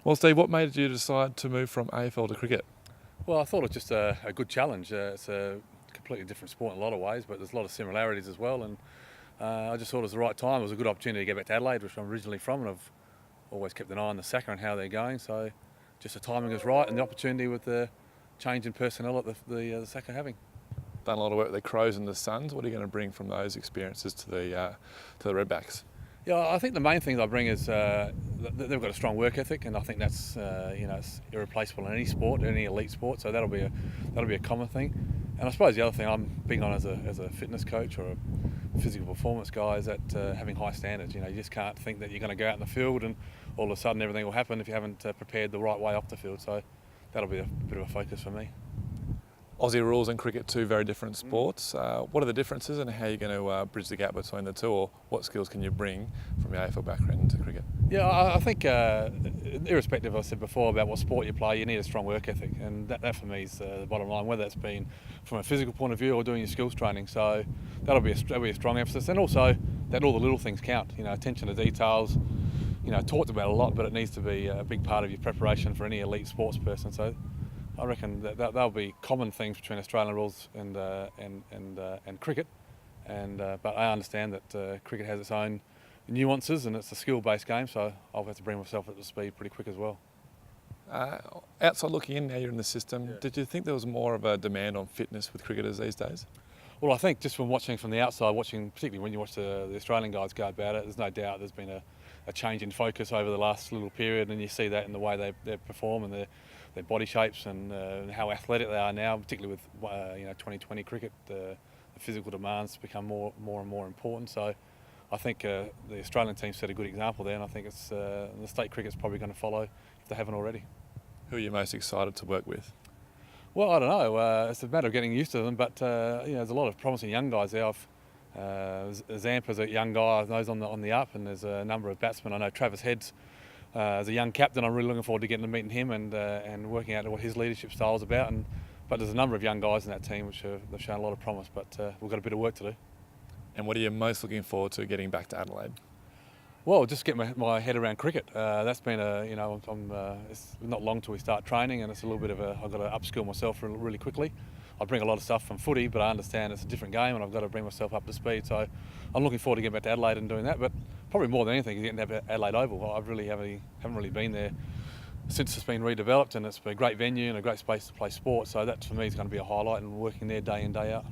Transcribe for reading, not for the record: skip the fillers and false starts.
Well, Steve, what made you decide to move from AFL to cricket? Well, I thought it was just a good challenge. It's a completely different sport in a lot of ways, but there's a lot of similarities as well. And I just thought it was the right time. It was a good opportunity to get back to Adelaide, which I'm originally from, and I've always kept an eye on the SACA and how they're going. So just the timing was right, and the opportunity with the change in personnel at the SACA having. Done a lot of work with the Crows and the Suns. What are you going to bring from those experiences to the Redbacks? Yeah, I think the main thing I bring is they've got a strong work ethic, and I think that's it's irreplaceable in any sport, any elite sport. So that'll be a common thing. And I suppose the other thing I'm big on as a fitness coach or a physical performance guy is that having high standards. You just can't think that you're going to go out in the field and all of a sudden everything will happen if you haven't prepared the right way off the field. So that'll be a bit of a focus for me. Aussie rules and cricket, two very different sports. What are the differences and how are you going to bridge the gap between the two, or what skills can you bring from your AFL background into cricket? Yeah, I think irrespective, I said before, about what sport you play, you need a strong work ethic, and that for me is the bottom line, whether it's been from a physical point of view or doing your skills training. So that'll be a strong emphasis, and also that all the little things count. Attention to details. Talked about a lot, but it needs to be a big part of your preparation for any elite sports person. So I reckon that there'll be common things between Australian rules and cricket, but I understand that cricket has its own nuances and it's a skill-based game, so I'll have to bring myself up to speed pretty quick as well. Outside looking in, now you're in the system, Yeah. Did you think there was more of a demand on fitness with cricketers these days? Well, I think just from watching from the outside, particularly when you watch the Australian guys go about it, there's no doubt there's been a change in focus over the last little period, and you see that in the way they perform and their body shapes and how athletic they are now, particularly with 2020 cricket. The physical demands become more and more important. So I think the Australian team set a good example there, and I think the state cricket's probably going to follow if they haven't already. Who are you most excited to work with? Well, I don't know. It's a matter of getting used to them, but there's a lot of promising young guys there. Zampa's a young guy, I know on the up, and there's a number of batsmen. I know Travis Head's as a young captain. I'm really looking forward to getting to meeting him and working out what his leadership style is about. But there's a number of young guys in that team which they've shown a lot of promise, but we've got a bit of work to do. And what are you most looking forward to getting back to Adelaide? Well, just get my head around cricket. That's been it's not long till we start training, and it's a little bit of I've got to upskill myself really quickly. I bring a lot of stuff from footy, but I understand it's a different game, and I've got to bring myself up to speed. So I'm looking forward to getting back to Adelaide and doing that. But probably more than anything is getting to Adelaide Oval. I really haven't really been there since it's been redeveloped, and it's been a great venue and a great space to play sport. So that for me is going to be a highlight, and working there day in, day out.